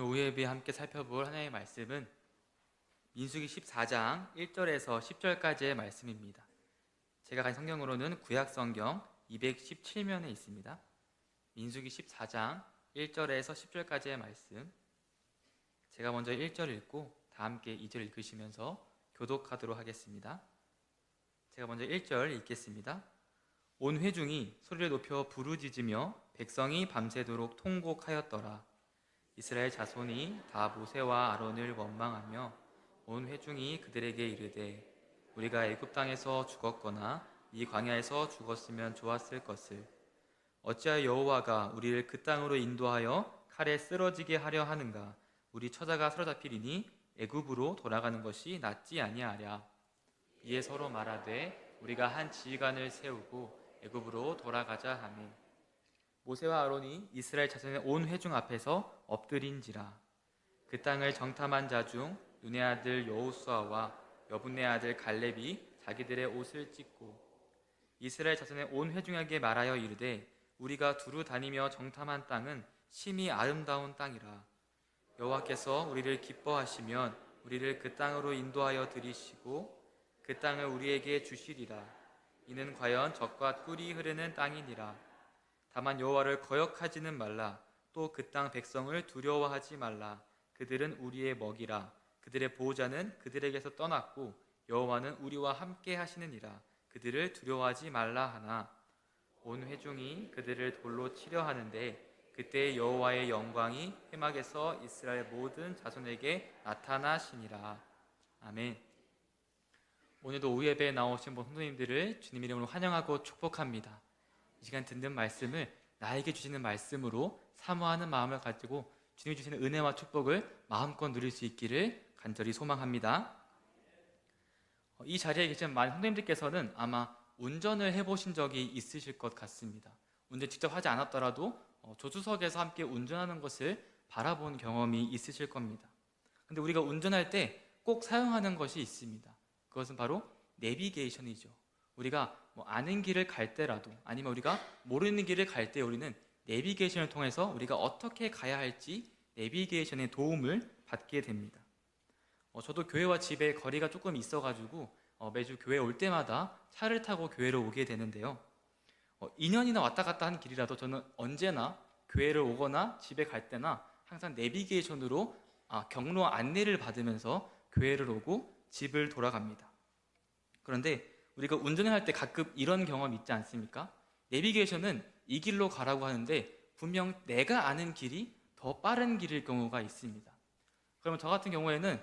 오후 예배에 함께 살펴볼 하나님의 말씀은 민수기 14장 1절에서 10절까지의 말씀입니다. 제가 가진 성경으로는 구약성경 217면에 있습니다. 민수기 14장 1절에서 10절까지의 말씀, 제가 먼저 1절 읽고 다 함께 2절 읽으시면서 교독하도록 하겠습니다. 제가 먼저 1절 읽겠습니다. 온 회중이 소리를 높여 부르짖으며 백성이 밤새도록 통곡하였더라. 이스라엘 자손이 다 모세와 아론을 원망하며 온 회중이 그들에게 이르되 우리가 애굽 땅에서 죽었거나 이 광야에서 죽었으면 좋았을 것을 어찌하여 여호와가 우리를 그 땅으로 인도하여 칼에 쓰러지게 하려 하는가. 우리 처자가 사로잡히리니 애굽으로 돌아가는 것이 낫지 아니하랴. 이에 서로 말하되 우리가 한 지휘관을 세우고 애굽으로 돌아가자 하매 모세와 아론이 이스라엘 자손의 온 회중 앞에서 엎드린지라. 그 땅을 정탐한 자 중 눈의 아들 여호수아와 여분의 아들 갈렙이 자기들의 옷을 찢고 이스라엘 자손의 온 회중에게 말하여 이르되 우리가 두루 다니며 정탐한 땅은 심히 아름다운 땅이라. 여호와께서 우리를 기뻐하시면 우리를 그 땅으로 인도하여 들이시고 그 땅을 우리에게 주시리라. 이는 과연 젖과 꿀이 흐르는 땅이니라. 다만 여호와를 거역하지는 말라. 또 그 땅 백성을 두려워하지 말라. 그들은 우리의 먹이라. 그들의 보호자는 그들에게서 떠났고 여호와는 우리와 함께 하시느니라. 그들을 두려워하지 말라 하나 온 회중이 그들을 돌로 치려 하는데 그때 여호와의 영광이 회막에서 이스라엘 모든 자손에게 나타나시니라. 아멘. 오늘도 오후 예배에 나오신 모든 성도님들을 주님 이름으로 환영하고 축복합니다. 이 시간 듣는 말씀을 나에게 주시는 말씀으로 사모하는 마음을 가지고 주님이 주시는 은혜와 축복을 마음껏 누릴 수 있기를 간절히 소망합니다. 이 자리에 계신 많은 성도님들께서는 아마 운전을 해보신 적이 있으실 것 같습니다. 운전 직접 하지 않았더라도 조수석에서 함께 운전하는 것을 바라본 경험이 있으실 겁니다. 근데 우리가 운전할 때 꼭 사용하는 것이 있습니다. 그것은 바로 내비게이션이죠. 우리가 아는 길을 갈 때라도 아니면 우리가 모르는 길을 갈 때 우리는 내비게이션을 통해서 우리가 어떻게 가야 할지 내비게이션의 도움을 받게 됩니다. 저도 교회와 집에 거리가 조금 있어가지고 매주 교회 올 때마다 차를 타고 교회를 오게 되는데요. 2년이나 왔다 갔다 한 길이라도 저는 언제나 교회를 오거나 집에 갈 때나 항상 내비게이션으로 경로 안내를 받으면서 교회를 오고 집을 돌아갑니다. 그런데 우리가 운전을 할 때 가끔 이런 경험 있지 않습니까? 내비게이션은 이 길로 가라고 하는데 분명 내가 아는 길이 더 빠른 길일 경우가 있습니다. 그러면 저 같은 경우에는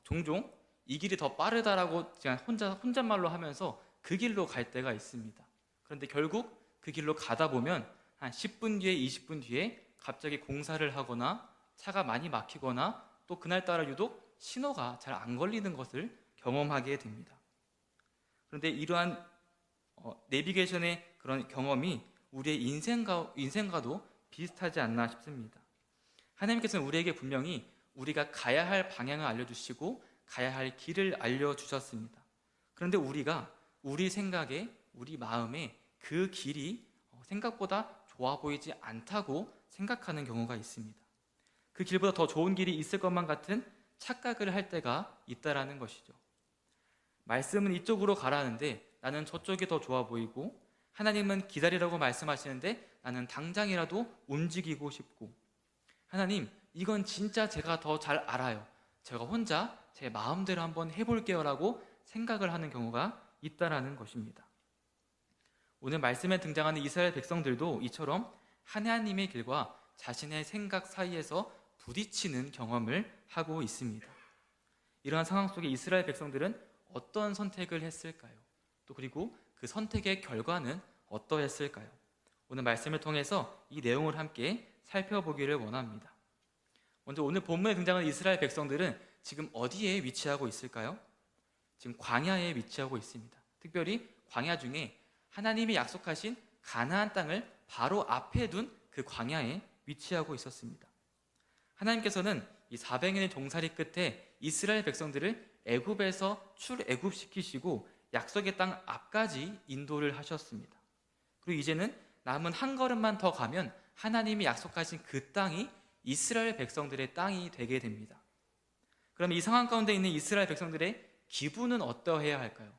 종종 이 길이 더 빠르다라고 그냥 혼잣말로 하면서 그 길로 갈 때가 있습니다. 그런데 결국 그 길로 가다 보면 한 10분 뒤에 20분 뒤에 갑자기 공사를 하거나 차가 많이 막히거나 또 그날따라 유독 신호가 잘 안 걸리는 것을 경험하게 됩니다. 그런데 이러한 내비게이션의 그런 경험이 우리의 인생과도 비슷하지 않나 싶습니다. 하나님께서는 우리에게 분명히 우리가 가야 할 방향을 알려주시고 가야 할 길을 알려주셨습니다. 그런데 우리가 우리 생각에 우리 마음에 그 길이 생각보다 좋아 보이지 않다고 생각하는 경우가 있습니다. 그 길보다 더 좋은 길이 있을 것만 같은 착각을 할 때가 있다라는 것이죠. 말씀은 이쪽으로 가라는데 나는 저쪽이 더 좋아 보이고 하나님은 기다리라고 말씀하시는데 나는 당장이라도 움직이고 싶고 하나님 이건 진짜 제가 더 잘 알아요. 제가 혼자 제 마음대로 한번 해볼게요 라고 생각을 하는 경우가 있다라는 것입니다. 오늘 말씀에 등장하는 이스라엘 백성들도 이처럼 하나님의 길과 자신의 생각 사이에서 부딪히는 경험을 하고 있습니다. 이러한 상황 속에 이스라엘 백성들은 어떤 선택을 했을까요? 또 그리고 그 선택의 결과는 어떠했을까요? 오늘 말씀을 통해서 이 내용을 함께 살펴보기를 원합니다. 먼저 오늘 본문에 등장하는 이스라엘 백성들은 지금 어디에 위치하고 있을까요? 지금 광야에 위치하고 있습니다. 특별히 광야 중에 하나님이 약속하신 가나안 땅을 바로 앞에 둔 그 광야에 위치하고 있었습니다. 하나님께서는 이 400년의 종살이 끝에 이스라엘 백성들을 애굽에서 출애굽시키시고 약속의 땅 앞까지 인도를 하셨습니다. 그리고 이제는 남은 한 걸음만 더 가면 하나님이 약속하신 그 땅이 이스라엘 백성들의 땅이 되게 됩니다. 그럼 이 상황 가운데 있는 이스라엘 백성들의 기분은 어떠해야 할까요?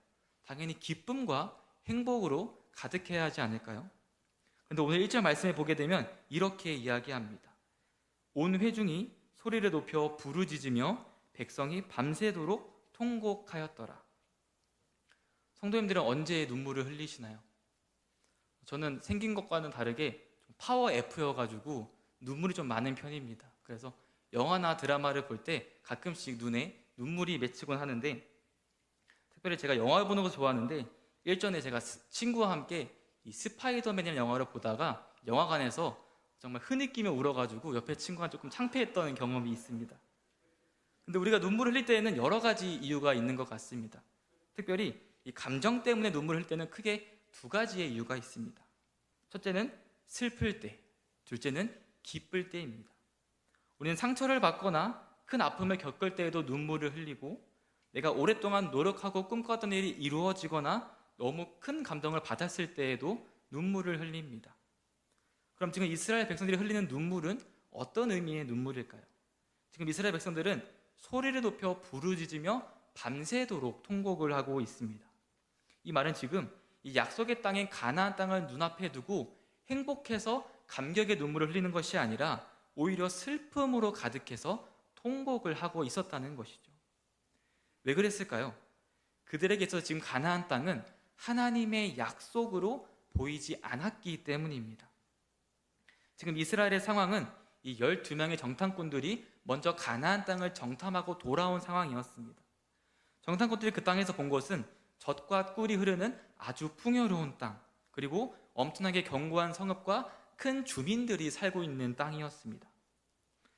당연히 기쁨과 행복으로 가득해야 하지 않을까요? 그런데 오늘 1절 말씀에 보게 되면 이렇게 이야기합니다. 온 회중이 소리를 높여 부르짖으며 백성이 밤새도록 통곡하였더라. 성도님들은 언제 눈물을 흘리시나요? 저는 생긴 것과는 다르게 파워 F여가지고 눈물이 좀 많은 편입니다. 그래서 영화나 드라마를 볼 때 가끔씩 눈에 눈물이 맺히곤 하는데, 특별히 제가 영화를 보는 거 좋아하는데 일전에 제가 친구와 함께 이 스파이더맨이라는 영화를 보다가 영화관에서 정말 흐느끼며 울어가지고 옆에 친구가 조금 창피했던 경험이 있습니다. 근데 우리가 눈물을 흘릴 때에는 여러 가지 이유가 있는 것 같습니다. 특별히 이 감정 때문에 눈물을 흘릴 때는 크게 두 가지의 이유가 있습니다. 첫째는 슬플 때, 둘째는 기쁠 때입니다. 우리는 상처를 받거나 큰 아픔을 겪을 때에도 눈물을 흘리고, 내가 오랫동안 노력하고 꿈꿨던 일이 이루어지거나 너무 큰 감동을 받았을 때에도 눈물을 흘립니다. 그럼 지금 이스라엘 백성들이 흘리는 눈물은 어떤 의미의 눈물일까요? 지금 이스라엘 백성들은 소리를 높여 부르짖으며 밤새도록 통곡을 하고 있습니다. 이 말은 지금 이 약속의 땅인 가나안 땅을 눈앞에 두고 행복해서 감격의 눈물을 흘리는 것이 아니라 오히려 슬픔으로 가득해서 통곡을 하고 있었다는 것이죠. 왜 그랬을까요? 그들에게 있어서 지금 가나안 땅은 하나님의 약속으로 보이지 않았기 때문입니다. 지금 이스라엘의 상황은 이 12명의 정탐꾼들이 먼저 가나안 땅을 정탐하고 돌아온 상황이었습니다. 정탐꾼들이 그 땅에서 본 것은 젖과 꿀이 흐르는 아주 풍요로운 땅, 그리고 엄청나게 견고한 성읍과 큰 주민들이 살고 있는 땅이었습니다.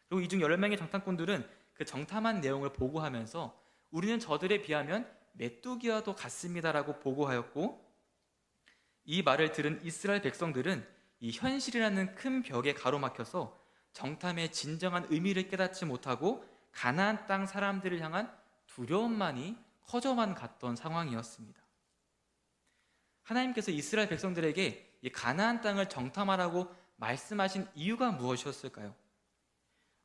그리고 이 중 10명의 정탐꾼들은 그 정탐한 내용을 보고하면서 우리는 저들에 비하면 메뚜기와도 같습니다라고 보고하였고, 이 말을 들은 이스라엘 백성들은 이 현실이라는 큰 벽에 가로막혀서 정탐의 진정한 의미를 깨닫지 못하고 가나안 땅 사람들을 향한 두려움만이 커져만 갔던 상황이었습니다. 하나님께서 이스라엘 백성들에게 이 가나안 땅을 정탐하라고 말씀하신 이유가 무엇이었을까요?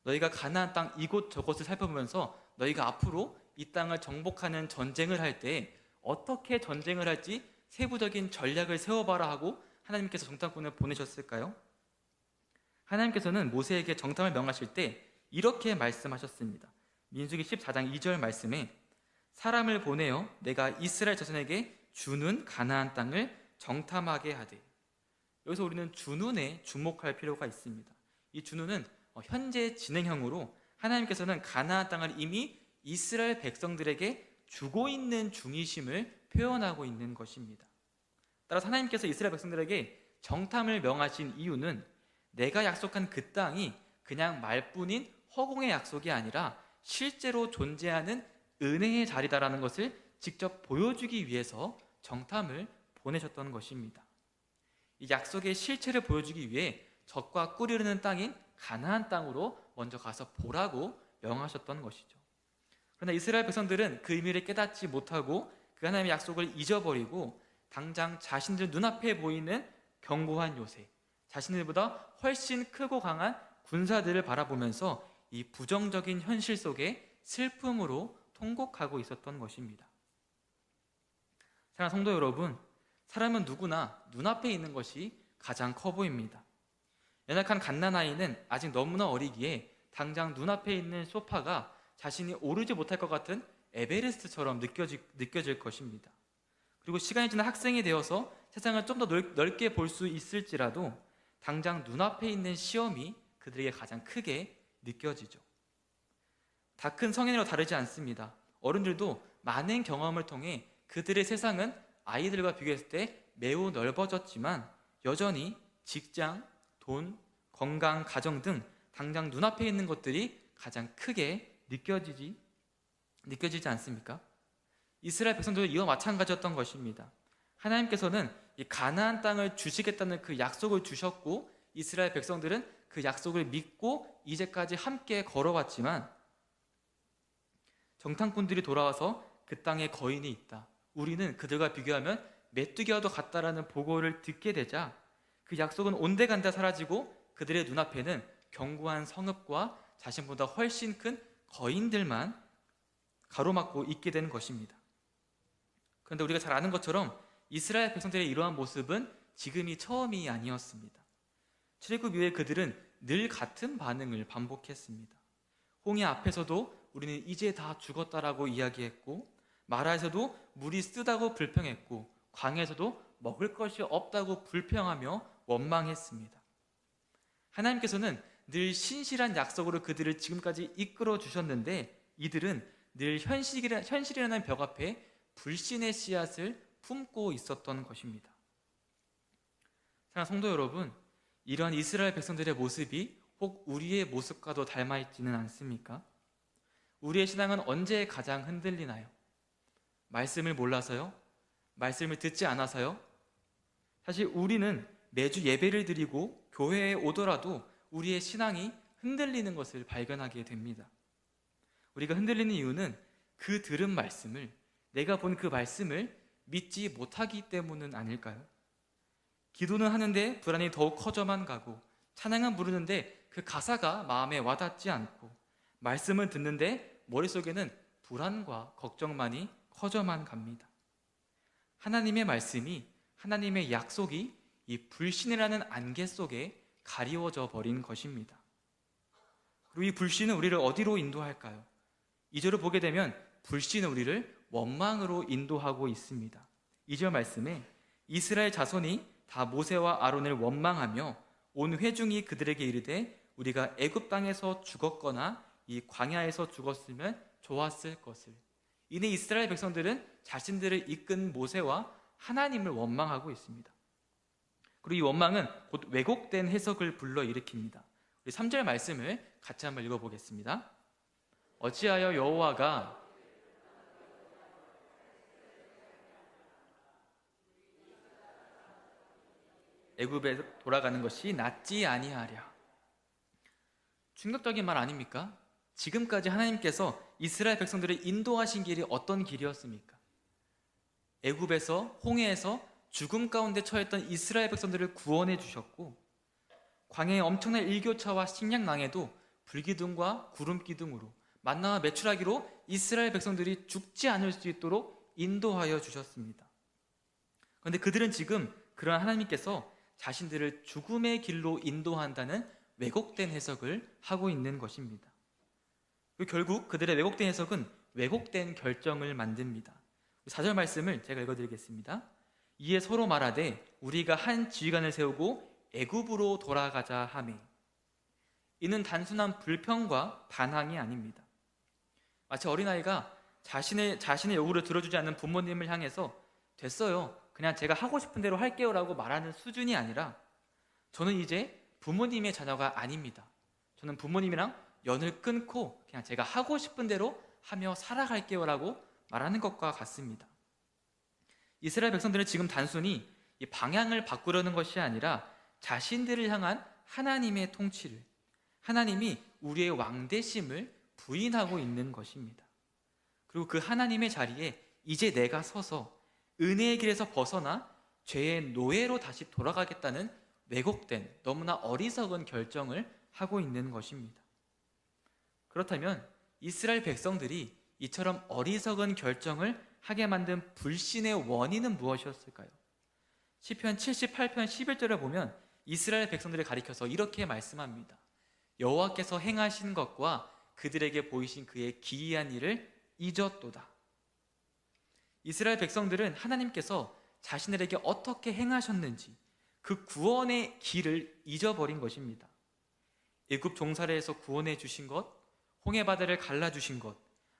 너희가 가나안 땅 이곳저곳을 살펴보면서 너희가 앞으로 이 땅을 정복하는 전쟁을 할 때 어떻게 전쟁을 할지 세부적인 전략을 세워봐라 하고 하나님께서 정탐꾼을 보내셨을까요? 하나님께서는 모세에게 정탐을 명하실 때 이렇게 말씀하셨습니다. 민수기 14장 2절 말씀에 사람을 보내어 내가 이스라엘 자손에게 주는 가나안 땅을 정탐하게 하되, 여기서 우리는 주눈에 주목할 필요가 있습니다. 이 주눈은 현재 진행형으로 하나님께서는 가나안 땅을 이미 이스라엘 백성들에게 주고 있는 중이심을 표현하고 있는 것입니다. 따라서 하나님께서 이스라엘 백성들에게 정탐을 명하신 이유는 내가 약속한 그 땅이 그냥 말뿐인 허공의 약속이 아니라 실제로 존재하는 은혜의 자리다라는 것을 직접 보여주기 위해서 정탐을 보내셨던 것입니다. 이 약속의 실체를 보여주기 위해 젖과 꿀이 흐르는 땅인 가나안 땅으로 먼저 가서 보라고 명하셨던 것이죠. 그러나 이스라엘 백성들은 그 의미를 깨닫지 못하고 그 하나님의 약속을 잊어버리고 당장 자신들 눈앞에 보이는 견고한 요새, 자신들보다 훨씬 크고 강한 군사들을 바라보면서 이 부정적인 현실 속에 슬픔으로 통곡하고 있었던 것입니다. 사랑하는 성도 여러분, 사람은 누구나 눈앞에 있는 것이 가장 커 보입니다. 연약한 갓난아이는 아직 너무나 어리기에 당장 눈앞에 있는 소파가 자신이 오르지 못할 것 같은 에베레스트처럼 느껴질 것입니다. 그리고 시간이 지나 학생이 되어서 세상을 좀 더 넓게 볼 수 있을지라도 당장 눈앞에 있는 시험이 그들에게 가장 크게 느껴지죠. 다 큰 성인으로 다르지 않습니다. 어른들도 많은 경험을 통해 그들의 세상은 아이들과 비교했을 때 매우 넓어졌지만 여전히 직장, 돈, 건강, 가정 등 당장 눈앞에 있는 것들이 가장 크게 느껴지지 않습니까? 이스라엘 백성들도 이와 마찬가지였던 것입니다. 하나님께서는 이 가나안 땅을 주시겠다는 그 약속을 주셨고 이스라엘 백성들은 그 약속을 믿고 이제까지 함께 걸어왔지만 정탐꾼들이 돌아와서 그 땅에 거인이 있다, 우리는 그들과 비교하면 메뚜기와도 같다라는 보고를 듣게 되자 그 약속은 온데간데 사라지고 그들의 눈앞에는 견고한 성읍과 자신보다 훨씬 큰 거인들만 가로막고 있게 되는 것입니다. 그런데 우리가 잘 아는 것처럼 이스라엘 백성들의 이러한 모습은 지금이 처음이 아니었습니다. 출애굽 이후에 그들은 늘 같은 반응을 반복했습니다. 홍해 앞에서도 우리는 이제 다 죽었다라고 이야기했고, 마라에서도 물이 쓰다고 불평했고, 광야에서도 먹을 것이 없다고 불평하며 원망했습니다. 하나님께서는 늘 신실한 약속으로 그들을 지금까지 이끌어 주셨는데, 이들은 늘 현실이라는 벽 앞에 불신의 씨앗을 품고 있었던 것입니다. 사랑하는 성도 여러분, 이러한 이스라엘 백성들의 모습이 혹 우리의 모습과도 닮아 있지는 않습니까? 우리의 신앙은 언제 가장 흔들리나요? 말씀을 몰라서요? 말씀을 듣지 않아서요? 사실 우리는 매주 예배를 드리고 교회에 오더라도 우리의 신앙이 흔들리는 것을 발견하게 됩니다. 우리가 흔들리는 이유는 그 들은 말씀을, 내가 본 그 말씀을 믿지 못하기 때문은 아닐까요? 기도는 하는데 불안이 더욱 커져만 가고, 찬양은 부르는데 그 가사가 마음에 와닿지 않고, 말씀을 듣는데 머릿속에는 불안과 걱정만이 커져만 갑니다. 하나님의 말씀이, 하나님의 약속이 이 불신이라는 안개 속에 가리워져 버린 것입니다. 그리고 이 불신은 우리를 어디로 인도할까요? 2절을 보게 되면 불신은 우리를 원망으로 인도하고 있습니다. 2절 말씀에 이스라엘 자손이 다 모세와 아론을 원망하며 온 회중이 그들에게 이르되 우리가 애굽 땅에서 죽었거나 이 광야에서 죽었으면 좋았을 것을. 이내 이스라엘 백성들은 자신들을 이끈 모세와 하나님을 원망하고 있습니다. 그리고 이 원망은 곧 왜곡된 해석을 불러일으킵니다. 우리 3절 말씀을 같이 한번 읽어보겠습니다. 어찌하여 여호와가 애굽에 돌아가는 것이 낫지 아니하랴. 충격적인 말 아닙니까? 지금까지 하나님께서 이스라엘 백성들을 인도하신 길이 어떤 길이었습니까? 애굽에서, 홍해에서 죽음 가운데 처했던 이스라엘 백성들을 구원해 주셨고, 광야의 엄청난 일교차와 식량난에도 불기둥과 구름기둥으로 만나와 메추라기로 이스라엘 백성들이 죽지 않을 수 있도록 인도하여 주셨습니다. 그런데 그들은 지금 그러한 하나님께서 자신들을 죽음의 길로 인도한다는 왜곡된 해석을 하고 있는 것입니다. 결국 그들의 왜곡된 해석은 왜곡된 결정을 만듭니다. 4절 말씀을 제가 읽어드리겠습니다. 이에 서로 말하되 우리가 한 지휘관을 세우고 애굽으로 돌아가자 하매. 이는 단순한 불평과 반항이 아닙니다. 마치 어린아이가 자신의 요구를 들어주지 않는 부모님을 향해서 됐어요, 그냥 제가 하고 싶은 대로 할게요 라고 말하는 수준이 아니라, 저는 이제 부모님의 자녀가 아닙니다. 저는 부모님이랑 연을 끊고 그냥 제가 하고 싶은 대로 하며 살아갈게요 라고 말하는 것과 같습니다. 이스라엘 백성들은 지금 단순히 이 방향을 바꾸려는 것이 아니라 자신들을 향한 하나님의 통치를, 하나님이 우리의 왕되심을 부인하고 있는 것입니다. 그리고 그 하나님의 자리에 이제 내가 서서 은혜의 길에서 벗어나 죄의 노예로 다시 돌아가겠다는 왜곡된, 너무나 어리석은 결정을 하고 있는 것입니다. 그렇다면 이스라엘 백성들이 이처럼 어리석은 결정을 하게 만든 불신의 원인은 무엇이었을까요? 시편 78편 11절에 보면 이스라엘 백성들을 가리켜서 이렇게 말씀합니다. 여호와께서 행하신 것과 그들에게 보이신 그의 기이한 일을 잊었도다. 이스라엘 백성들은 하나님께서 자신들에게 어떻게 행하셨는지 그 구원의 길을 잊어버린 것입니다. 애굽 종살이에서 구원해 주신 것, 홍해 바다를 갈라주신 것,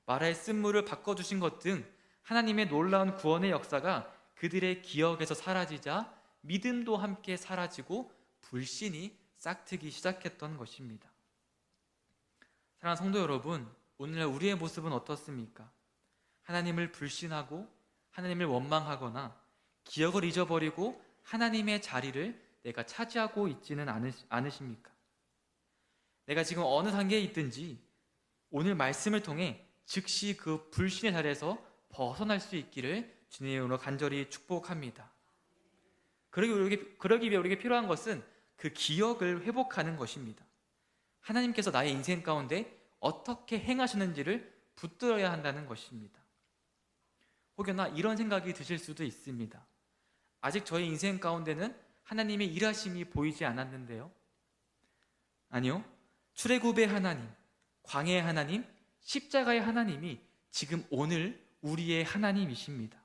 마라의 쓴물을 바꿔주신 것 등 하나님의 놀라운 구원의 역사가 그들의 기억에서 사라지자 믿음도 함께 사라지고 불신이 싹트기 시작했던 것입니다. 사랑하는 성도 여러분, 오늘날 우리의 모습은 어떻습니까? 하나님을 불신하고 하나님을 원망하거나 기억을 잊어버리고 하나님의 자리를 내가 차지하고 있지는 않으십니까? 내가 지금 어느 단계에 있든지 오늘 말씀을 통해 즉시 그 불신의 자리에서 벗어날 수 있기를 주님의 이름으로 간절히 축복합니다. 그러기 위해 우리에게 필요한 것은 그 기억을 회복하는 것입니다. 하나님께서 나의 인생 가운데 어떻게 행하셨는지를 붙들어야 한다는 것입니다. 혹여나 이런 생각이 드실 수도 있습니다. 아직 저의 인생 가운데는 하나님의 일하심이 보이지 않았는데요. 아니요. 출애굽의 하나님, 광야의 하나님, 십자가의 하나님이 지금 오늘 우리의 하나님이십니다.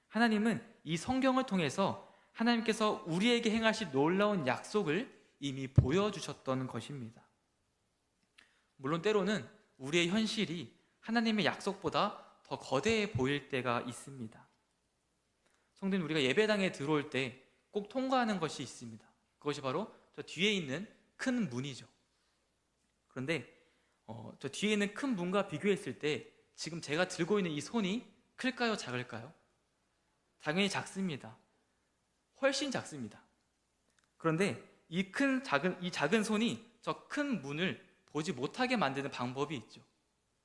하나님은 이 성경을 통해서 하나님께서 우리에게 행하실 놀라운 약속을 이미 보여주셨던 것입니다. 물론 때로는 우리의 현실이 하나님의 약속보다 더 거대해 보일 때가 있습니다. 성도님, 우리가 예배당에 들어올 때 꼭 통과하는 것이 있습니다. 그것이 바로 저 뒤에 있는 큰 문이죠. 그런데 저 뒤에 있는 큰 문과 비교했을 때 지금 제가 들고 있는 이 손이 클까요? 작을까요? 당연히 작습니다. 훨씬 작습니다. 그런데 이 작은 손이 저 큰 문을 보지 못하게 만드는 방법이 있죠.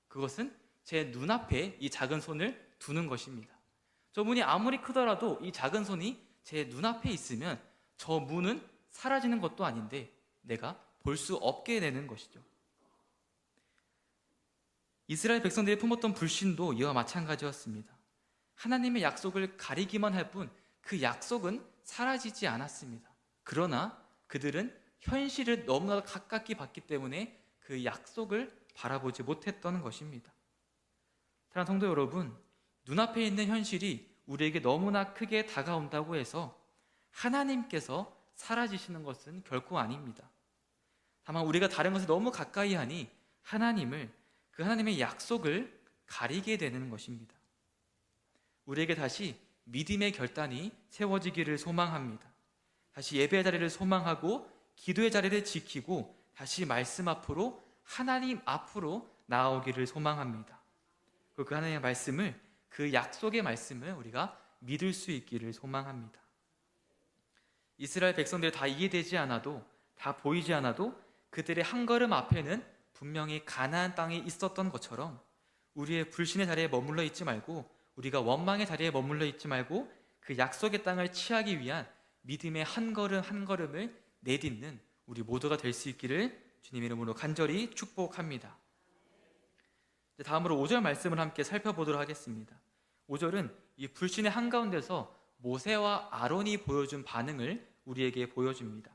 그것은 제 눈앞에 이 작은 손을 두는 것입니다. 저 문이 아무리 크더라도 이 작은 손이 제 눈앞에 있으면 저 문은 사라지는 것도 아닌데 내가 볼 수 없게 되는 것이죠. 이스라엘 백성들이 품었던 불신도 이와 마찬가지였습니다. 하나님의 약속을 가리기만 할 뿐 그 약속은 사라지지 않았습니다. 그러나 그들은 현실을 너무나 가깝게 봤기 때문에 그 약속을 바라보지 못했던 것입니다. 사랑하는 성도 여러분, 눈앞에 있는 현실이 우리에게 너무나 크게 다가온다고 해서 하나님께서 사라지시는 것은 결코 아닙니다. 다만 우리가 다른 것을 너무 가까이 하니 그 하나님의 약속을 가리게 되는 것입니다. 우리에게 다시 믿음의 결단이 세워지기를 소망합니다. 다시 예배의 자리를 소망하고 기도의 자리를 지키고 다시 말씀 앞으로, 하나님 앞으로 나아오기를 소망합니다. 그 하나님의 말씀을, 그 약속의 말씀을 우리가 믿을 수 있기를 소망합니다. 이스라엘 백성들이 다 이해되지 않아도, 다 보이지 않아도 그들의 한 걸음 앞에는 분명히 가나안 땅이 있었던 것처럼 우리의 불신의 자리에 머물러 있지 말고, 우리가 원망의 자리에 머물러 있지 말고 그 약속의 땅을 취하기 위한 믿음의 한 걸음 한 걸음을 내딛는 우리 모두가 될 수 있기를 주님 이름으로 간절히 축복합니다. 다음으로 5절 말씀을 함께 살펴보도록 하겠습니다. 5절은 이 불신의 한가운데서 모세와 아론이 보여준 반응을 우리에게 보여줍니다.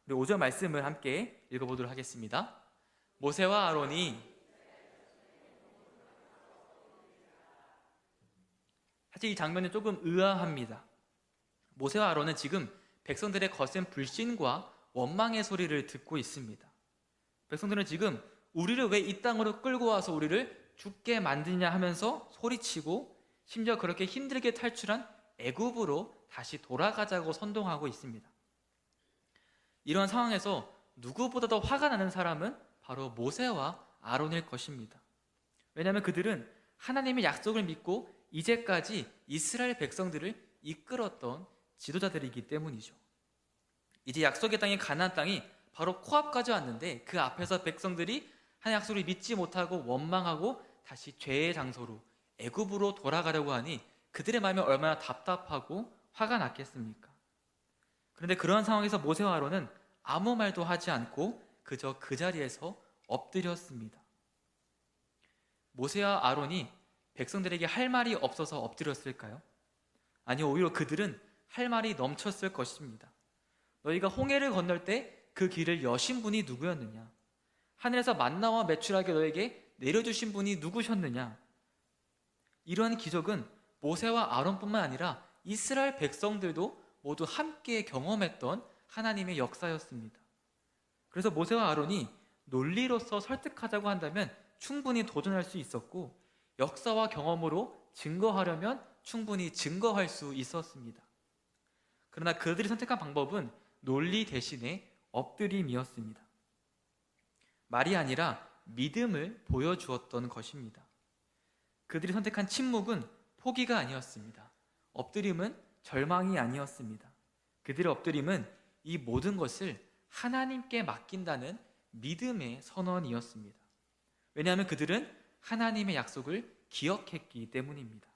우리 5절 말씀을 함께 읽어보도록 하겠습니다. 모세와 아론이, 사실 이 장면은 조금 의아합니다. 모세와 아론은 지금 백성들의 거센 불신과 원망의 소리를 듣고 있습니다. 백성들은 지금 우리를 왜 이 땅으로 끌고 와서 우리를 죽게 만드냐 하면서 소리치고, 심지어 그렇게 힘들게 탈출한 애굽으로 다시 돌아가자고 선동하고 있습니다. 이러한 상황에서 누구보다 더 화가 나는 사람은 바로 모세와 아론일 것입니다. 왜냐하면 그들은 하나님의 약속을 믿고 이제까지 이스라엘 백성들을 이끌었던 지도자들이기 때문이죠. 이제 약속의 땅인 가나안 땅이 바로 코앞까지 왔는데 그 앞에서 백성들이 하나님의 약속을 믿지 못하고 원망하고 다시 죄의 장소로, 애굽으로 돌아가려고 하니 그들의 마음이 얼마나 답답하고 화가 났겠습니까? 그런데 그러한 상황에서 모세와 아론은 아무 말도 하지 않고 그저 그 자리에서 엎드렸습니다. 모세와 아론이 백성들에게 할 말이 없어서 엎드렸을까요? 아니요, 오히려 그들은 할 말이 넘쳤을 것입니다. 너희가 홍해를 건널 때 그 길을 여신 분이 누구였느냐? 하늘에서 만나와 메추라기 너에게 내려주신 분이 누구셨느냐? 이러한 기적은 모세와 아론뿐만 아니라 이스라엘 백성들도 모두 함께 경험했던 하나님의 역사였습니다. 그래서 모세와 아론이 논리로서 설득하자고 한다면 충분히 도전할 수 있었고, 역사와 경험으로 증거하려면 충분히 증거할 수 있었습니다. 그러나 그들이 선택한 방법은 논리 대신에 엎드림이었습니다. 말이 아니라 믿음을 보여주었던 것입니다. 그들이 선택한 침묵은 포기가 아니었습니다. 엎드림은 절망이 아니었습니다. 그들의 엎드림은 이 모든 것을 하나님께 맡긴다는 믿음의 선언이었습니다. 왜냐하면 그들은 하나님의 약속을 기억했기 때문입니다.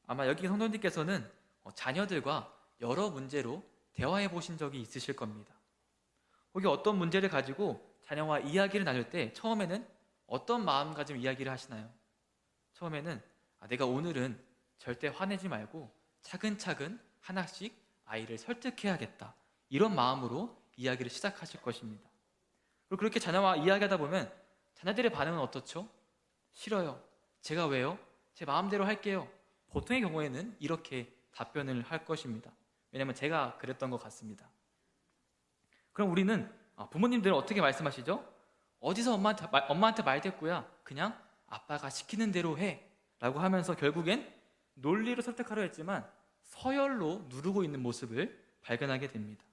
아마 여기 성도님께서는 자녀들과 여러 문제로 대화해 보신 적이 있으실 겁니다. 거기 어떤 문제를 가지고 자녀와 이야기를 나눌 때 처음에는 어떤 마음가짐 이야기를 하시나요? 처음에는 내가 오늘은 절대 화내지 말고 차근차근 하나씩 아이를 설득해야겠다, 이런 마음으로 이야기를 시작하실 것입니다. 그리고 그렇게 자녀와 이야기하다 보면 자녀들의 반응은 어떻죠? 싫어요. 제가 왜요? 제 마음대로 할게요. 보통의 경우에는 이렇게 답변을 할 것입니다. 왜냐하면 제가 그랬던 것 같습니다. 그럼 우리는 부모님들은 어떻게 말씀하시죠? 어디서 엄마한테 말대꾸야. 그냥 아빠가 시키는 대로 해 라고 하면서 결국엔 논리로 설득하려 했지만 서열로 누르고 있는 모습을 발견하게 됩니다.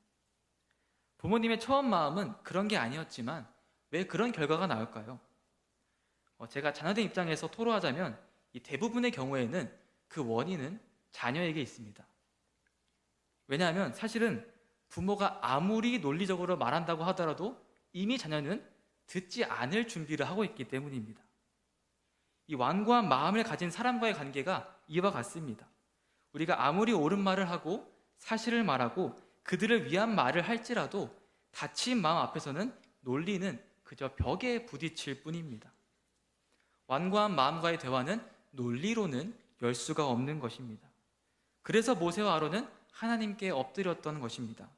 부모님의 처음 마음은 그런 게 아니었지만 왜 그런 결과가 나올까요? 제가 자녀들 입장에서 토로하자면 이 대부분의 경우에는 그 원인은 자녀에게 있습니다. 왜냐하면 사실은 부모가 아무리 논리적으로 말한다고 하더라도 이미 자녀는 듣지 않을 준비를 하고 있기 때문입니다. 이 완고한 마음을 가진 사람과의 관계가 이와 같습니다. 우리가 아무리 옳은 말을 하고 사실을 말하고 그들을 위한 말을 할지라도 다친 마음 앞에서는 논리는 그저 벽에 부딪힐 뿐입니다. 완고한 마음과의 대화는 논리로는 열 수가 없는 것입니다. 그래서 모세와 아론은 하나님께 엎드렸던 것입니다.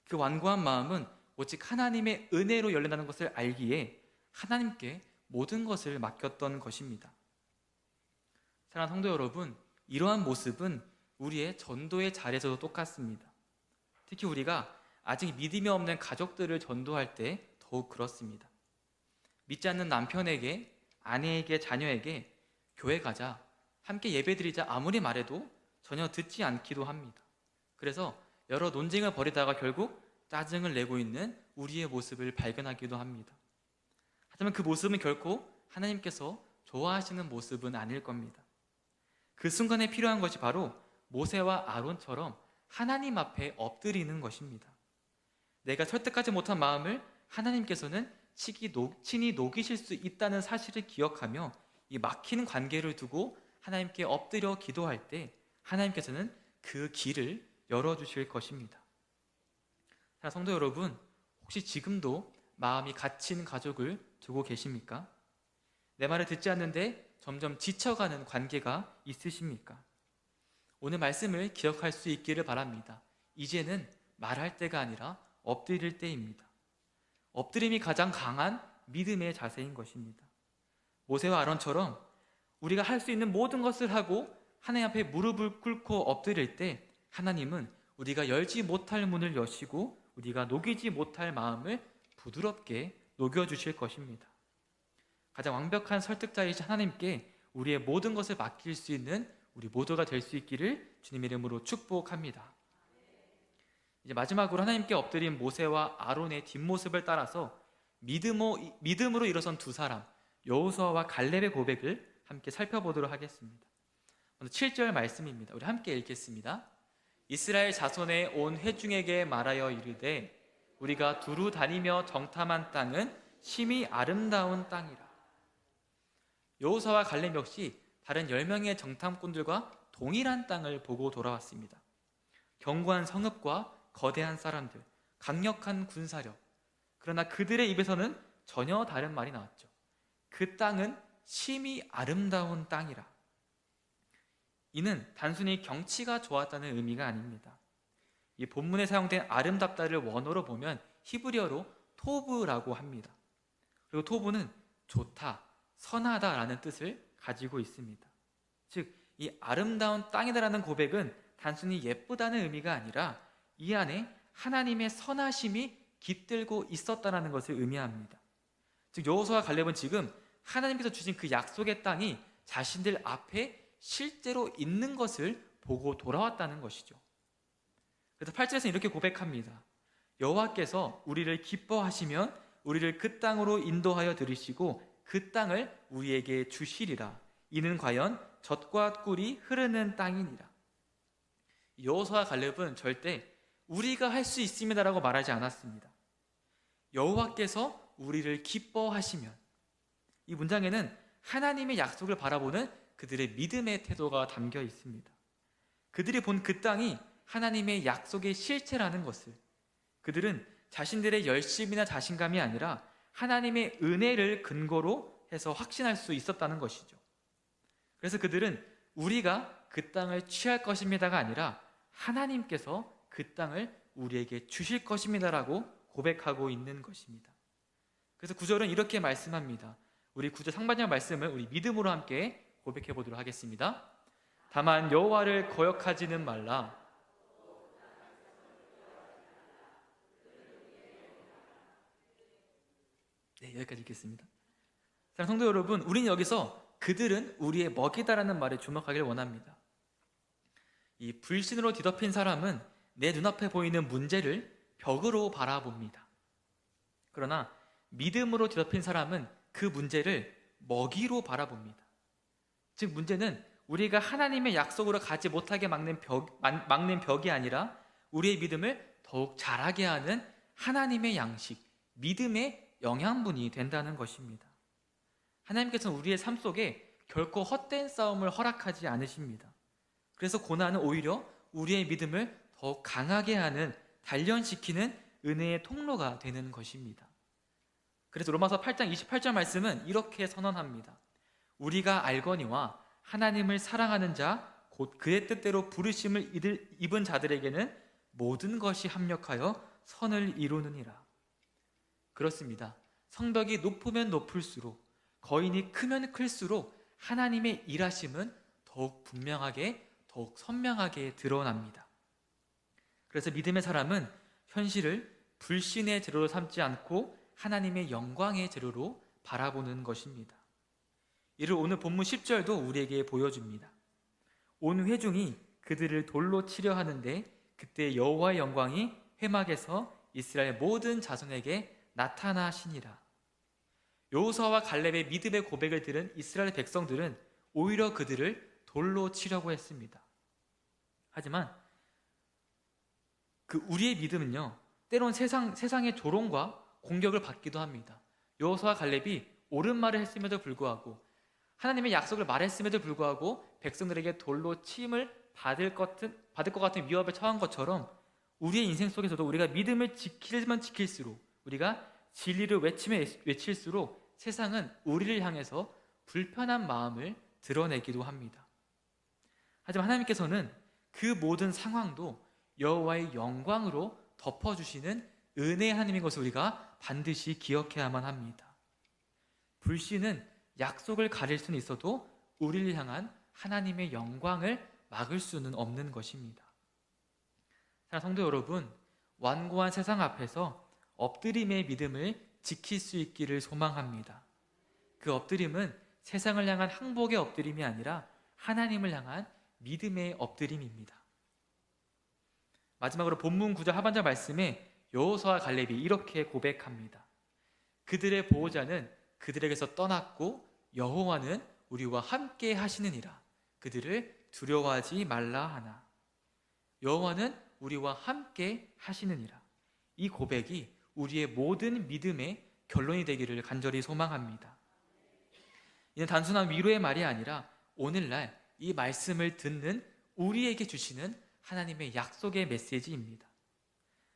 그 완고한 마음은 오직 하나님의 은혜로 열린다는 것을 알기에 하나님께 모든 것을 맡겼던 것입니다. 사랑하는 성도 여러분, 이러한 모습은 우리의 전도의 자리에서도 똑같습니다. 특히 우리가 아직 믿음이 없는 가족들을 전도할 때 더욱 그렇습니다. 믿지 않는 남편에게, 아내에게, 자녀에게 교회 가자, 함께 예배드리자 아무리 말해도 전혀 듣지 않기도 합니다. 그래서 여러 논쟁을 벌이다가 결국 짜증을 내고 있는 우리의 모습을 발견하기도 합니다. 하지만 그 모습은 결코 하나님께서 좋아하시는 모습은 아닐 겁니다. 그 순간에 필요한 것이 바로 모세와 아론처럼 하나님 앞에 엎드리는 것입니다. 내가 설득하지 못한 마음을 하나님께서는 친히 녹이실 수 있다는 사실을 기억하며 이 막히는 관계를 두고 하나님께 엎드려 기도할 때 하나님께서는 그 길을 열어주실 것입니다. 자, 성도 여러분, 혹시 지금도 마음이 갇힌 가족을 두고 계십니까? 내 말을 듣지 않는데 점점 지쳐가는 관계가 있으십니까? 오늘 말씀을 기억할 수 있기를 바랍니다. 이제는 말할 때가 아니라 엎드릴 때입니다. 엎드림이 가장 강한 믿음의 자세인 것입니다. 모세와 아론처럼 우리가 할 수 있는 모든 것을 하고 하나님 앞에 무릎을 꿇고 엎드릴 때 하나님은 우리가 열지 못할 문을 여시고 우리가 녹이지 못할 마음을 부드럽게 녹여주실 것입니다. 가장 완벽한 설득자이신 하나님께 우리의 모든 것을 맡길 수 있는 우리 모두가 될 수 있기를 주님의 이름으로 축복합니다. 이제 마지막으로 하나님께 엎드린 모세와 아론의 뒷모습을 따라서 믿음으로 일어선 두 사람, 여호수아와 갈렙의 고백을 함께 살펴보도록 하겠습니다. 먼저 7절 말씀입니다. 우리 함께 읽겠습니다. 이스라엘 자손의 온 회중에게 말하여 이르되 우리가 두루 다니며 정탐한 땅은 심히 아름다운 땅이라. 여호수아와 갈렙 역시 다른 10명의 정탐꾼들과 동일한 땅을 보고 돌아왔습니다. 견고한 성읍과 거대한 사람들, 강력한 군사력. 그러나 그들의 입에서는 전혀 다른 말이 나왔죠. 그 땅은 심히 아름다운 땅이라. 이는 단순히 경치가 좋았다는 의미가 아닙니다. 이 본문에 사용된 아름답다를 원어로 보면 히브리어로 토브라고 합니다. 그리고 토브는 좋다, 선하다라는 뜻을 가지고 있습니다. 즉, 이 아름다운 땅이다라는 고백은 단순히 예쁘다는 의미가 아니라 이 안에 하나님의 선하심이 깃들고 있었다는 것을 의미합니다. 즉, 여호수아와 갈렙은 지금 하나님께서 주신 그 약속의 땅이 자신들 앞에 실제로 있는 것을 보고 돌아왔다는 것이죠. 그래서 8절에서 이렇게 고백합니다. 여호와께서 우리를 기뻐하시면 우리를 그 땅으로 인도하여 들이시고 그 땅을 우리에게 주시리라. 이는 과연 젖과 꿀이 흐르는 땅이니라. 여호수아와 갈렙은 절대 우리가 할 수 있습니다라고 말하지 않았습니다. 여호와께서 우리를 기뻐하시면, 이 문장에는 하나님의 약속을 바라보는 그들의 믿음의 태도가 담겨 있습니다. 그들이 본 그 땅이 하나님의 약속의 실체라는 것을, 그들은 자신들의 열심이나 자신감이 아니라 하나님의 은혜를 근거로 해서 확신할 수 있었다는 것이죠. 그래서 그들은 우리가 그 땅을 취할 것입니다가 아니라 하나님께서 그 땅을 우리에게 주실 것입니다라고 고백하고 있는 것입니다. 그래서 9절은 이렇게 말씀합니다. 우리 9절 상반절 말씀을 우리 믿음으로 함께 고백해 보도록 하겠습니다. 다만 여호와를 거역하지는 말라. 네, 여기까지 읽겠습니다. 사랑하는 성도 여러분, 우리는 여기서 그들은 우리의 먹이다라는 말에 주목하길 원합니다. 이 불신으로 뒤덮인 사람은 내 눈앞에 보이는 문제를 벽으로 바라봅니다. 그러나 믿음으로 뒤덮인 사람은 그 문제를 먹이로 바라봅니다. 즉 문제는 우리가 하나님의 약속으로 가지 못하게 막는 벽이 아니라 우리의 믿음을 더욱 자라게 하는 하나님의 양식, 믿음의 영양분이 된다는 것입니다. 하나님께서는 우리의 삶 속에 결코 헛된 싸움을 허락하지 않으십니다. 그래서 고난은 오히려 우리의 믿음을 더욱 강하게 하는, 단련시키는 은혜의 통로가 되는 것입니다. 그래서 로마서 8장 28절 말씀은 이렇게 선언합니다. 우리가 알거니와 하나님을 사랑하는 자 곧 그의 뜻대로 부르심을 입은 자들에게는 모든 것이 합력하여 선을 이루느니라. 그렇습니다. 성벽이 높으면 높을수록, 거인이 크면 클수록 하나님의 일하심은 더욱 분명하게, 더욱 선명하게 드러납니다. 그래서 믿음의 사람은 현실을 불신의 재료로 삼지 않고 하나님의 영광의 재료로 바라보는 것입니다. 이를 오늘 본문 10절도 우리에게 보여줍니다. 온 회중이 그들을 돌로 치려 하는데 그때 여호와의 영광이 회막에서 이스라엘 모든 자손에게 나타나시니라. 여호수아와 갈렙의 믿음의 고백을 들은 이스라엘 백성들은 오히려 그들을 돌로 치려고 했습니다. 하지만 우리의 믿음은요, 때론 세상의 조롱과 공격을 받기도 합니다. 여호수아와 갈렙이 옳은 말을 했음에도 불구하고, 하나님의 약속을 말했음에도 불구하고 백성들에게 돌로 치임을 받을 것 같은 위협에 처한 것처럼 우리의 인생 속에서도 우리가 믿음을 지키면 지킬수록, 우리가 진리를 외칠수록 세상은 우리를 향해서 불편한 마음을 드러내기도 합니다. 하지만 하나님께서는 그 모든 상황도 여호와의 영광으로 덮어주시는 은혜의 하나님인 것을 우리가 반드시 기억해야만 합니다. 불신은 약속을 가릴 수는 있어도 우리를 향한 하나님의 영광을 막을 수는 없는 것입니다. 사랑하는 성도 여러분, 완고한 세상 앞에서 엎드림의 믿음을 지킬 수 있기를 소망합니다. 그 엎드림은 세상을 향한 항복의 엎드림이 아니라 하나님을 향한 믿음의 엎드림입니다. 마지막으로 본문 9절 하반절 말씀에 여호수아와 갈렙이 이렇게 고백합니다. 그들의 보호자는 그들에게서 떠났고 여호와는 우리와 함께 하시느니라. 그들을 두려워하지 말라 하나. 여호와는 우리와 함께 하시느니라. 이 고백이 우리의 모든 믿음의 결론이 되기를 간절히 소망합니다. 이는 단순한 위로의 말이 아니라 오늘날 이 말씀을 듣는 우리에게 주시는 하나님의 약속의 메시지입니다.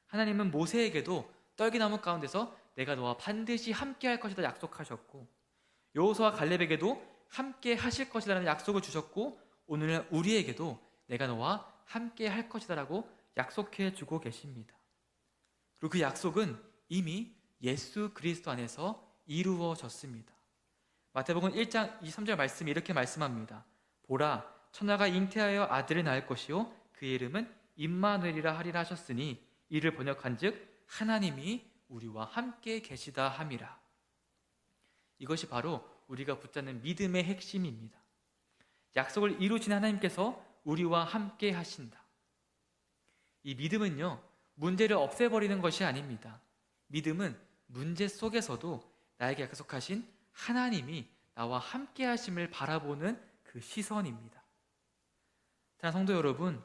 하나님은 모세에게도 떨기나무 가운데서 내가 너와 반드시 함께 할 것이다 약속하셨고, 여호수아와 갈렙에게도 함께 하실 것이라는 약속을 주셨고, 오늘 우리에게도 내가 너와 함께 할 것이다 라고 약속해 주고 계십니다. 그리고 그 약속은 이미 예수 그리스도 안에서 이루어졌습니다. 마태복음 1장 23절 말씀이 이렇게 말씀합니다. 보라, 처녀가 잉태하여 아들을 낳을 것이요 그의 이름은 임마누엘이라 하리라 하셨으니 이를 번역한즉 하나님이 우리와 함께 계시다 함이라. 이것이 바로 우리가 붙잡는 믿음의 핵심입니다. 약속을 이루신 하나님께서 우리와 함께 하신다. 이 믿음은요, 문제를 없애버리는 것이 아닙니다. 믿음은 문제 속에서도 나에게 약속하신 하나님이 나와 함께 하심을 바라보는 그 시선입니다. 자, 성도 여러분,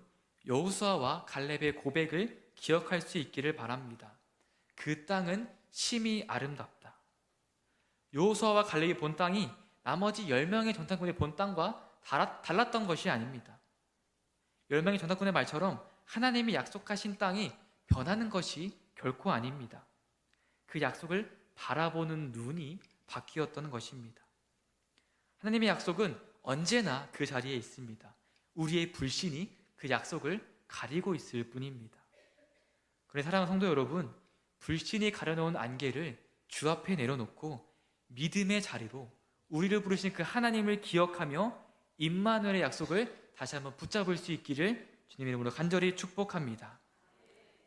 여호수아와 갈렙의 고백을 기억할 수 있기를 바랍니다. 그 땅은 심히 아름답다. 여호수아와 갈렙이 본 땅이 나머지 10명의 전사꾼의 본 땅과 달랐던 것이 아닙니다. 10명의 전사꾼의 말처럼 하나님이 약속하신 땅이 변하는 것이 결코 아닙니다. 그 약속을 바라보는 눈이 바뀌었던 것입니다. 하나님의 약속은 언제나 그 자리에 있습니다. 우리의 불신이 그 약속을 가리고 있을 뿐입니다. 그런데 사랑하는 성도 여러분, 불신이 가려놓은 안개를 주 앞에 내려놓고 믿음의 자리로 우리를 부르신 그 하나님을 기억하며 임마누엘의 약속을 다시 한번 붙잡을 수 있기를 주님의 이름으로 간절히 축복합니다.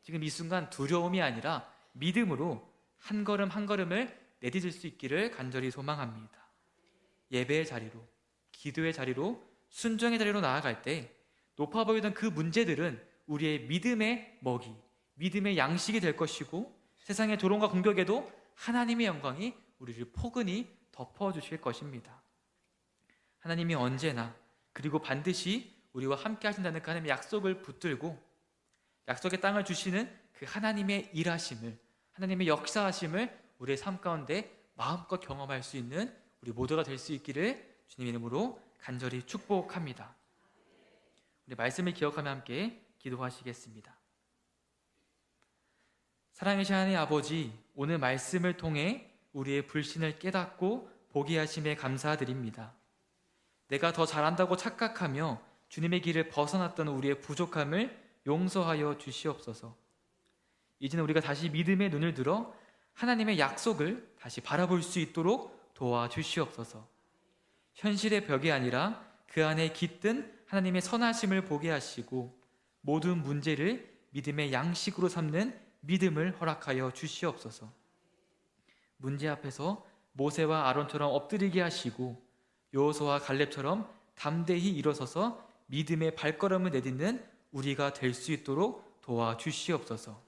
지금 이 순간 두려움이 아니라 믿음으로 한 걸음 한 걸음을 내딛을 수 있기를 간절히 소망합니다. 예배의 자리로, 기도의 자리로, 순종의 자리로 나아갈 때 높아 보이던 그 문제들은 우리의 믿음의 먹이, 믿음의 양식이 될 것이고 세상의 조롱과 공격에도 하나님의 영광이 우리를 포근히 덮어주실 것입니다. 하나님이 언제나 그리고 반드시 우리와 함께 하신다는 그 하나님의 약속을 붙들고 약속의 땅을 주시는 그 하나님의 일하심을, 하나님의 역사하심을 우리의 삶 가운데 마음껏 경험할 수 있는 우리 모두가 될 수 있기를 주님의 이름으로 간절히 축복합니다. 우리 말씀을 기억하며 함께 기도하시겠습니다. 사랑이신 하나님 아버지, 오늘 말씀을 통해 우리의 불신을 깨닫고 보게 하심에 감사드립니다. 내가 더 잘한다고 착각하며 주님의 길을 벗어났던 우리의 부족함을 용서하여 주시옵소서. 이제는 우리가 다시 믿음의 눈을 들어 하나님의 약속을 다시 바라볼 수 있도록 도와주시옵소서. 현실의 벽이 아니라 그 안에 깃든 하나님의 선하심을 보게 하시고 모든 문제를 믿음의 양식으로 삼는 믿음을 허락하여 주시옵소서. 문제 앞에서 모세와 아론처럼 엎드리게 하시고 여호수아와 갈렙처럼 담대히 일어서서 믿음의 발걸음을 내딛는 우리가 될 수 있도록 도와주시옵소서.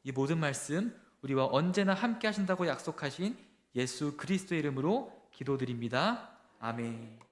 이 모든 말씀 우리와 언제나 함께 하신다고 약속하신 예수 그리스도의 이름으로 기도드립니다. 아멘.